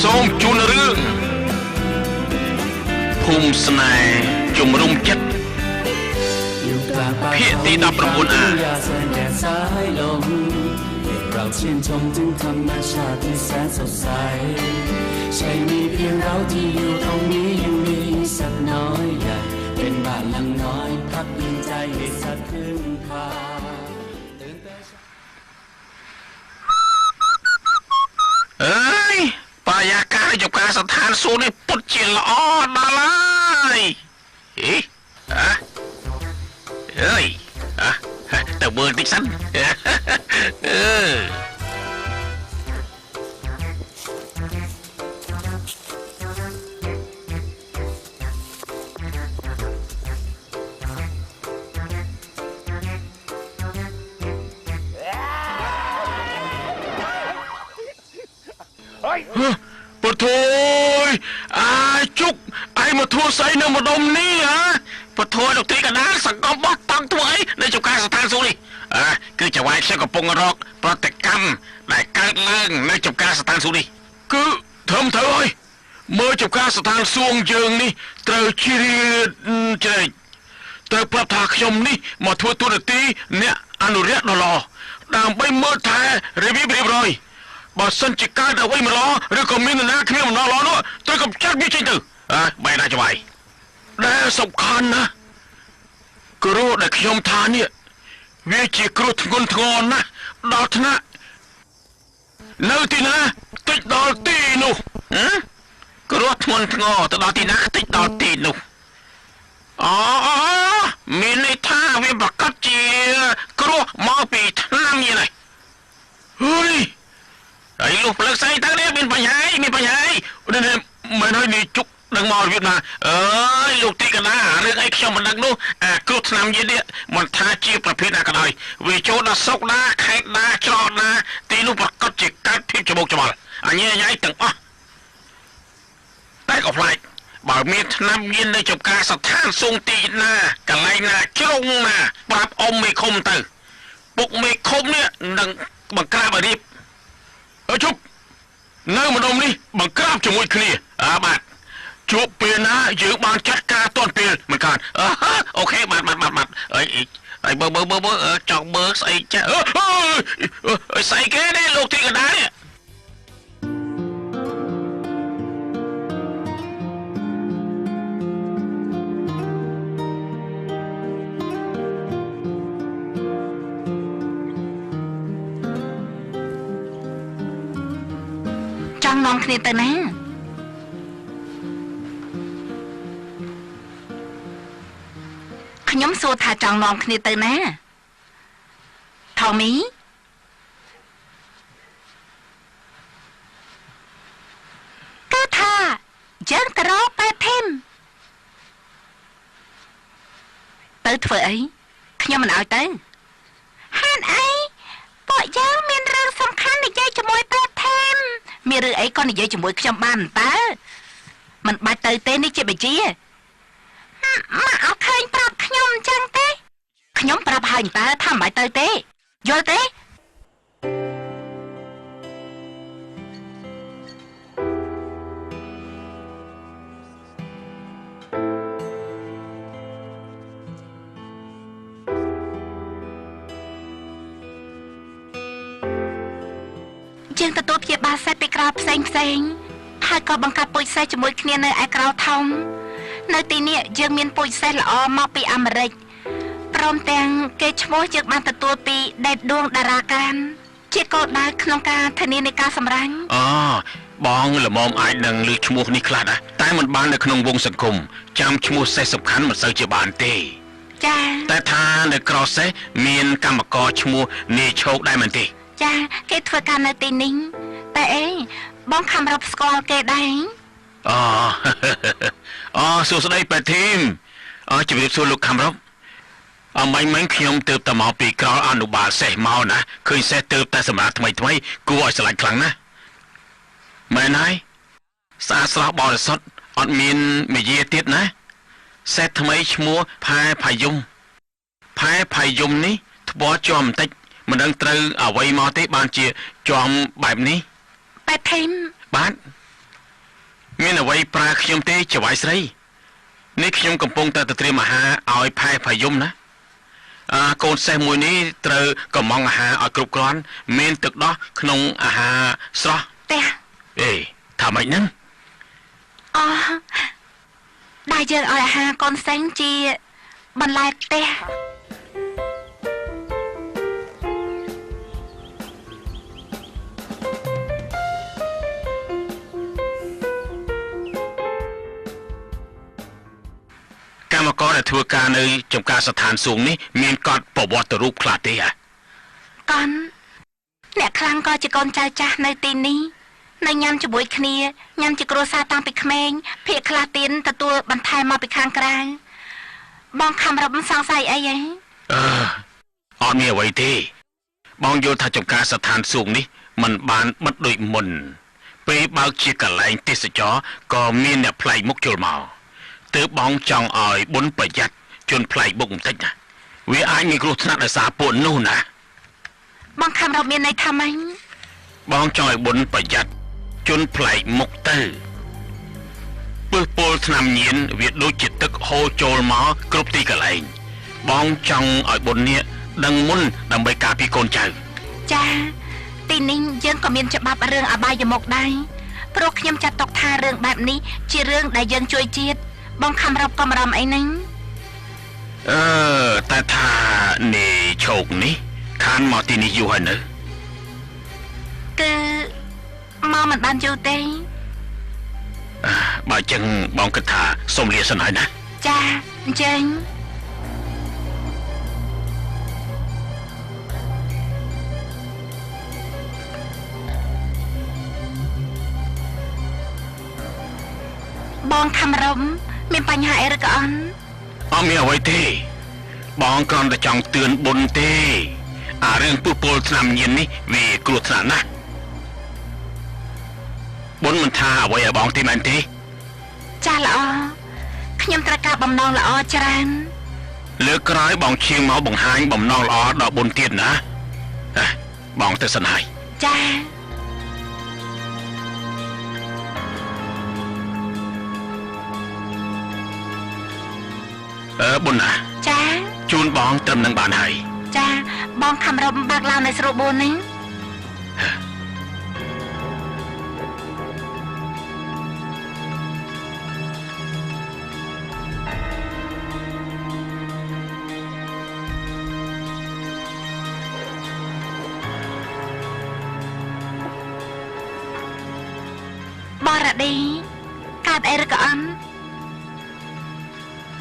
សូមជូនរឿងភូមិស្នេហ៍ជំរុំចិត្តភាគទី19เราชื่นชมถึงธรรมชาติที่แสนสดใสใช่มีเพียงเราที่อยู่ตรงนี้ยังมีสักน้อยใหญ่เป็นบ้านหลังน้อยพักพิงใจให้สักครึ่งทางเอ้ยปายาการจบการสถานสูงนี่ปุดจิละอ้อมาเลยเฮ้ยเอ้ยแต่เบอร์ดิฉันปะโถยจุกไอ้มาทัวใส่เนื้อมาดมนี่ฮะปะโถยดอกตีกันนะสังกบตังตัวไอ้ในจุการสถานสูงนี่คือจะไว้เชื่อกับปงรอกปฏิกรรมได้เกิดเรื่องในจุการสถานสูงนี่คือทำเถอะเมื่อจุการสถานสูงเยิงนี่เตอชีรีใจเตอประทาขยมนี่มาทัวตัวดตีเนี่ยอนุเรียนรอดังไปเมื่อแท้เรียบร้อยบอสันจิการเอาไว้มาล้อหรือก็มีนะขึ้นมาล้อเนาะตัวกับจักรวิจิตรไม่น่าจะไหวแต่สำคัญนะกรูได้ขยมทานเนี่ยวิจิกรูทงนทงอนนะดอทนะเนื้อที่นะติดดอตีนูกรูทงนทงอแต่ดอที่นะติดดอตีนูมีในท่าวิบัติเจียกรูมาปีท่ามีอะไรเฮ้ยไอ้ลูกเปลือกใส่ตั้งเนี่ยเป็นปัญหามีปัญหาเนี่ยไม่น้อยนี่จุกดังมออยู่นะลูกตีกันนะเรื่องไอ้ขยมมันดังนู้กรุธนำเยอะเนี่ยมันท้าจีประเภทอะไรวิโจนะซกนะแขกนะจอดนะตีลูกประกอบจิตการพิจมูกจมูกอันนี้ย้ายตึงแต่ก็พลายบ่าวมีนำยินในจบการสถานทรงตีนะกันไรนะจงนะปรับอมไม่คมตึงปุกไม่คมเนี่ยดังบังกล้าบรีบชุบเนื้อมันดมนี่บังกล้าจมูกเคลียบาดจุบเปลี่ยนนะยืมบางจัดการต้นเปลี่ยนเหมือนกันโอเคบัดไอ้เบอร์จอกเบอร์ใส่จะใส่แค่ได้ลูกที่กระดาษเนี่ยจังน้องคณิตนะขยมสูตรถาจังน้องคณิตนะทองมีก็ท่าเจิงตรอไปเทมเติร์ดเฟยขยมมันเอาเติร์ฮันไอปะเจ้ามีเรื่องสำคัญในใจจมวยไปเทมมีเรื่องไอ้ก้อนในใจจมวยขยมบ้านตามันบาดเตยเต้นี่เจ็บไปจี้มาเอาเคยปรับขยมจังเต้ขยมปรับหายตาทำใบเตยเต้โยเต้จึงตะตัวเพียบบาเซตไปกราบเซ็งให้ก็บังคับปุยเซจมวยគ្នានៅឯក្រៅថងនៅទីនេះយើងមានពុយសេះល្អមកពីអាមេរិកព្រមទាំងគេឈ្មោះយើងបានទទួលពីដេតដួងតារាការជាគោលដៅក្នុងការធានានៃការសម្រេចបងល្មមអាចនឹងលើឈ្មោះនេះខ្លះដែរតែមិនបាននៅក្នុងវងសង្គមចាំឈ្មោះសេះសំខាន់មិនសូវជាបានទេចាតែថានៅក្រៅសេះមានកម្មករឈ្មោះនីឈោកដែរមែនទេចាគេធ្វើការនៅទីនេះតែអីបងខំរកស្គាល់គេដែរសួស្តីប៉ាធីមជំរាបសួរលោកខំរកមិញខ្ញុំទៅតែមកពីក្រោយអនុបាលសេះមកណាឃើញសេះទៅតែសម្រាប់ថ្មីគួរឲ្យស្រឡាញ់ខ្លាំងណាស់មែនហើយស្អាតស្រស់បរិសុទ្ធអត់មានមាយាទៀតណាសេះថ្មីឈ្មោះផែផាយំនេះថ្ពាល់ជាប់បន្តិចមិនដឹងត្រូវអ្វីមកទេបានជាជាប់បែបនេះបែបធីមបាទ មានអ្វីប្រើខ្ញុំទេចៅហ្វាយស្រីនេះខ្ញុំកំពុងតែត្រៀមអាហារឲ្យផែផាយំណាកូនសេះមួយនេះត្រូវកំងអាហារឲ្យគ្រប់គ្រាន់មានទឹកដោះក្នុងអាហារស្រស់ទេអេថាម៉េចហ្នឹងដែលយើងឲ្យអាហារកូនសេះជាបន្លែផ្ទះកម្មករដែលធ្វើការនៅចំការស្ថានសួងនេះមានកត់ប្រវត្តិរូបខ្លះទេកូនអ្នកខ្លាំងក៏ជាកូនចៅចាស់នៅទីនេះនៅញ៉ាំជាមួយគ្នាញ៉ាំជាគ្រួសារតាំងពីក្មេងភាគខ្លះទៀតទទួលបន្ថែមមកពីខាងក្រៅបងខំរំសង្ស័យអីហ៎អត់មានអ្វីទេបងយល់ថាចំការស្ថានសួងនេះมันបានបិទដូចមុនពេលបើកជាកន្លែងទេសចរក៏មានអ្នកប្លែកមុខចូលមកទើបបងចង់ឲ្យបុណ្យប្រយ័ត្នជនប្លែកមុខបន្តិចណាវាអាចមានគ្រោះថ្នាក់ដោយសារពួកនោះណាបងខំរំមានន័យថាម៉េចបងចង់ឲ្យបុណ្យប្រយ័ត្នជនប្លែកមុខទៅពើពលថ្នាំញៀនវាដូចជាទឹកហូរចូលមកគ្រប់ទីកន្លែងបងចង់ឲ្យបុណ្យនេះដឹងមុនដើម្បីការពារកូនចៅចាទីនេះយើងក៏មានច្បាប់រឿងអបាយមុខដែរព្រោះខ្ញុំចាត់ទុកថារឿងបែបនេះជារឿងដែលយើងជួយជាតិបងខំរំកំរំអីហ្នឹងតែថានេះឈោកនេះខានមកទីនេះយូរហើយនៅគឺមកមិនបានយូរទេបើចឹងបងគិតថាសូមលាសិនហើយណាចាអញ្ចឹងបងខំរំមានបញ្ហាអីឬក៏អត់មានអ្វីទេបងគ្រាន់តែចង់ទឿនបុណ្យទេអារឿងពុះពលថ្នាំញៀននេះវាគ្រោះថ្នាក់ណាស់បុណ្យមិនថាអ្វីឲ្យបងទេមែនទេចាល្អខ្ញុំត្រូវការបំណងល្អច្រើនលើកក្រោយបងឈៀងមកបង្ហាញបំណងល្អដល់បុណ្យទៀតណាបងទៅសិនហើយចាបុណ្យណាចាជូនបងត្រឹមនឹងបានហើយចាបងខំរំបើកឡាននៅស្រួលបួននេះបរឌីកើតអីឬក៏អន់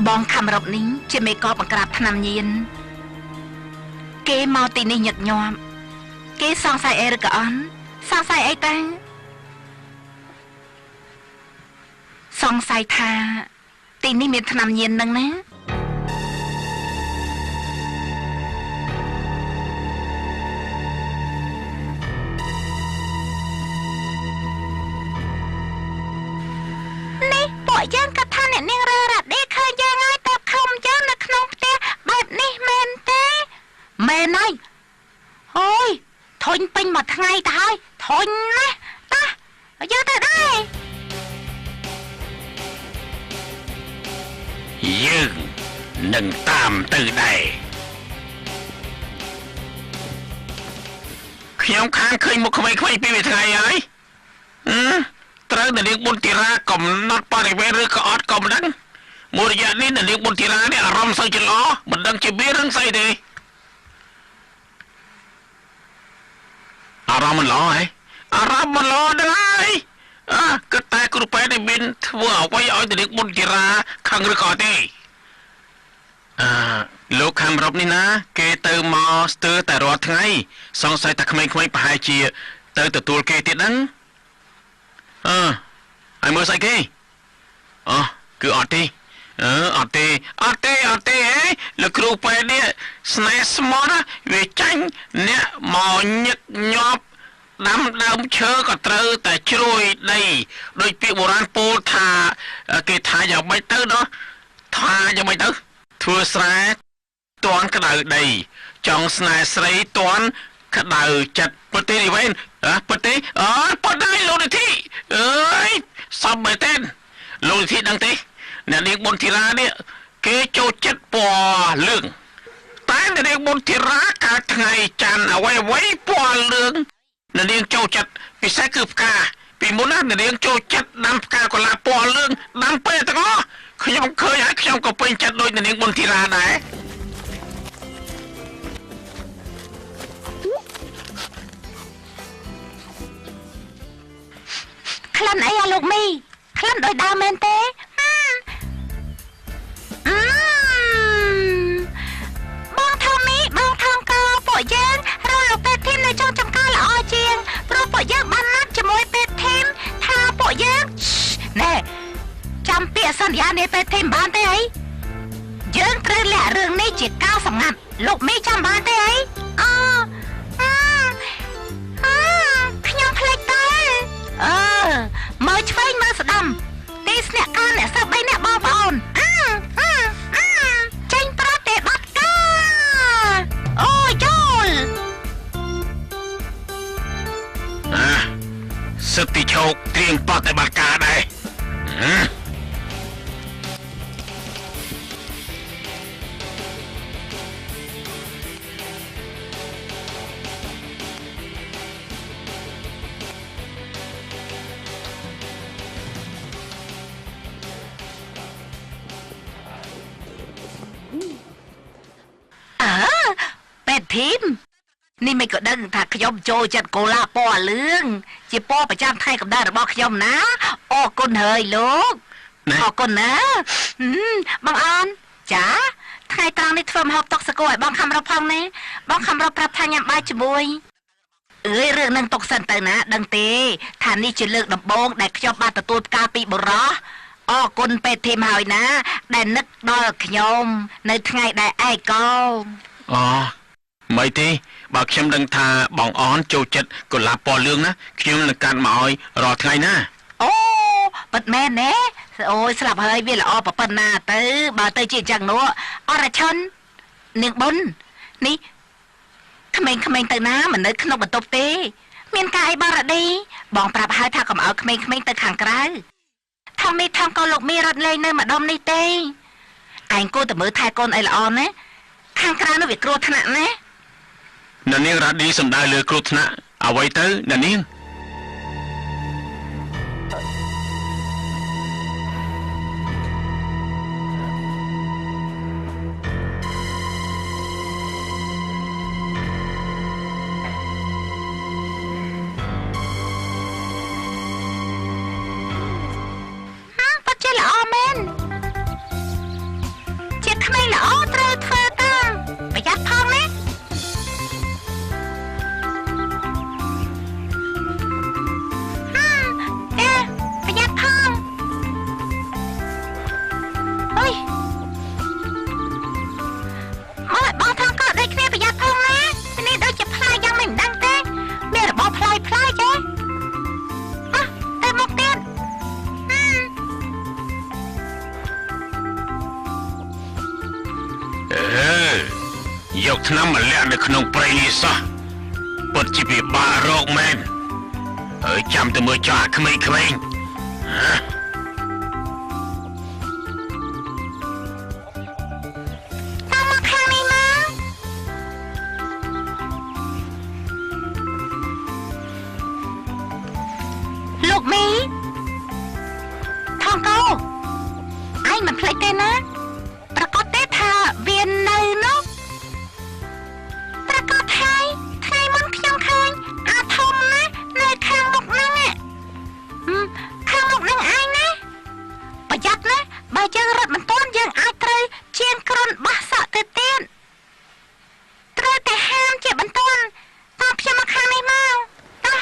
បងខំរកនេះជាមេកបង្ក្រាបថ្នាំញៀនគេមកទីនេះញឹកញាប់គេសង្ស័យអីឬក៏អន់សង្ស័យអីតាសង្ស័យថាទីនេះមានថ្នាំញៀននឹងណានេះពួកយើងក៏ថាអ្នកនាងរើរ៉ាឌីឃើញយើងហើយទៅខំយើងនៅក្នុងផ្ទះបែបនេះមែនទេមែនហើយអូយធុញពេញមួយថ្ងៃទៅហើយធុញណាស់តាយើងទៅដែរយើងនឹងតាមទៅដែរខ្ញុំខានឃើញមុខក្មេងៗពីរថ្ងៃហើយត្រូវតែនាងបុន្ទារាកំណត់បរិវេណឬក៏អត់ក៏មិនដឹងមួយរយៈនេះនាងបុន្ទារានេះអារម្មណ៍សូវច្រឡំមិនដឹងជាវារឿងស្អីទេអារម្មណ៍មិនល្អហ៎អារម្មណ៍មិនល្អដែរគិតតែគ្រូពេទ្យមានធ្វើអ្វីឲ្យនាងបុន្ទារាខឹងឬក៏ទេលោកខំរົບនេះណាគេទៅមកស្ទើរតែរាល់ថ្ងៃសង្ស័យតែក្មេងៗប្រហែលជាទៅទទួលគេទៀតហ្នឹងហើយមើលស្អីគេគឺអត់ទេអត់ទេហ៎លោកគ្រូពេទ្យនេះស្នេហ៍ស្មត់វាចាញ់អ្នកមកញឹកញាប់ដាំដើមឈើក៏ត្រូវតែជ្រួយដីដោយពាក្យបុរាណពោលថាគេថាយ៉ាងម៉េចទៅនោះថាយ៉ាងម៉េចទៅធ្វើស្រែតន់ក្តៅដីចង់ស្នេហ៍ស្រីតន់ក្តៅចិត្តប្រទេសនេះវិញប្រទេសប៉ុណ្ណឹងលោកនាធីអើយស សមមែនទេលោកនិធិដឹងទេអ្នកនាងបុនធីរានេះគេចូលចិត្តពណ៌លឿងតែអ្នកនាងបុនធីរាកាលថ្ងៃច័ន្ទអ្វីពណ៌លឿងអ្នកនាងចូលចិត្តពិសេសគឺផ្កាពីមុនណាអ្នកនាងចូលចិត្តដាំផ្កាកុលាបពណ៌លឿងដាំពេលទាំងអស់ខ្ញុំឃើញហើយខ្ញុំក៏ពេញចិត្តដូចអ្នកនាងបុនធីរាដែរក្លិនអីអាលោកមីក្លិនដូចដើមមែនទេបងថូមីបងថងកោពួកយើងរកលោកពេទ្យធីមនៅចុងចំការល្អជាងព្រោះពួកយើងបានណាត់ជាមួយពេទ្យធីមថាពួកយើងណែចាំពាក្យសន្យានៃពេទ្យធីមបានទេអីយើងត្រូវលាក់រឿងនេះជាការសម្ងាត់លោកមីចាំបានទេអីខ្ញុំភ្លេចទៅមើលឆ្វេងមើលស្ដាំទីស្នាក់ការអ្នកសិស្ស3នាក់បងប្អូនចេញប្រតិបត្តិការអូយល់សិទ្ធិជោគត្រៀមប្រតិបត្តិការដែរពេទ្យធីមនេះមិនក៏ដឹងថាខ្ញុំចូលចិត្តកូឡាពណ៌លឿងជាពណ៌ប្រចាំថ្ងៃកម្ដៅរបស់ខ្ញុំណាអរគុណហើយលោកអរគុណណាបងអូនចាថ្ងៃត្រង់នេះធ្វើម្ហូបតុកសកលឲ្យបងខំរកផងណាបងខំរកប្រាប់ថាញ៉ាំបាយជាមួយរឿងនឹងតុកសិនទៅណាដឹងទេថានេះជាលើកដំបូងដែលខ្ញុំបានទទួលផ្កាពីបុរសអរគុណពេទ្យធីមហើយណាដែលនឹកដល់ខ្ញុំនៅថ្ងៃដែលឯកោមិនទេបើខ្ញុំដឹងថាបងអនចូលចិត្តកុលាបពណ៌លឿងណាខ្ញុំនឹងកាត់មកឲ្យរាល់ថ្ងៃណាអូពិតមែនទេអូយស្លាប់ហើយវាល្អប៉ុណ្ណាទៅបើទៅជាអញ្ចឹងនោះអរឈុននាងបុននេះក្មេងៗទៅណាមិននៅក្នុងបន្ទប់ទេមានការអីបរឌីបងប្រាប់ហើយថាកុំឲ្យក្មេងៗទៅខាងក្រៅថងមីថងក៏លោកមីរត់លេងនៅម្ដុំនេះទេឯងគួរតែមើលថែកូនអីល្អណាខាងក្រៅនោះវាគ្រោះថ្នាក់ណាអ្នកនាងរ៉ាឌីសំដៅលើគ្រោះថ្នាក់អ្វីទៅអ្នកនាងប៉ាចេះល្អមែនជាក្មេងល្អត្រូវធ្វើតាមប្រយ័ត្នផងណាយកថ្នាំមកលាក់នៅក្នុងព្រៃនេះសោះពិតជាពិបាករកមែនហើយចាំទៅមើលចោលក្មេងៗតាមមកខាងនេះមកលោកមីថងកោឯងមិនភ្លេចទេណាប្រកាសទេថាវានៅនោះថ្ងៃមុនខ្ញុំឃើញអាធំណានៅខាងមុខហ្នឹងខាងមុខហ្នឹងឯងណាប្រយ័ត្នណាបើយើងរត់មិនទាន់យើងអាចត្រូវជាងគ្រុនបោះសក់ទៅទៀតត្រូវតែហាមជាបន្ទាន់តាមខ្ញុំមកខាងនេះមកតោះ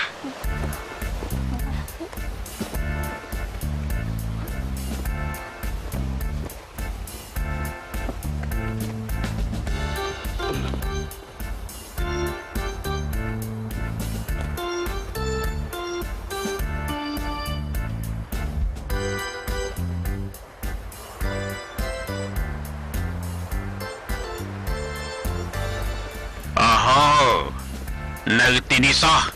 នៅទីនេះសោះ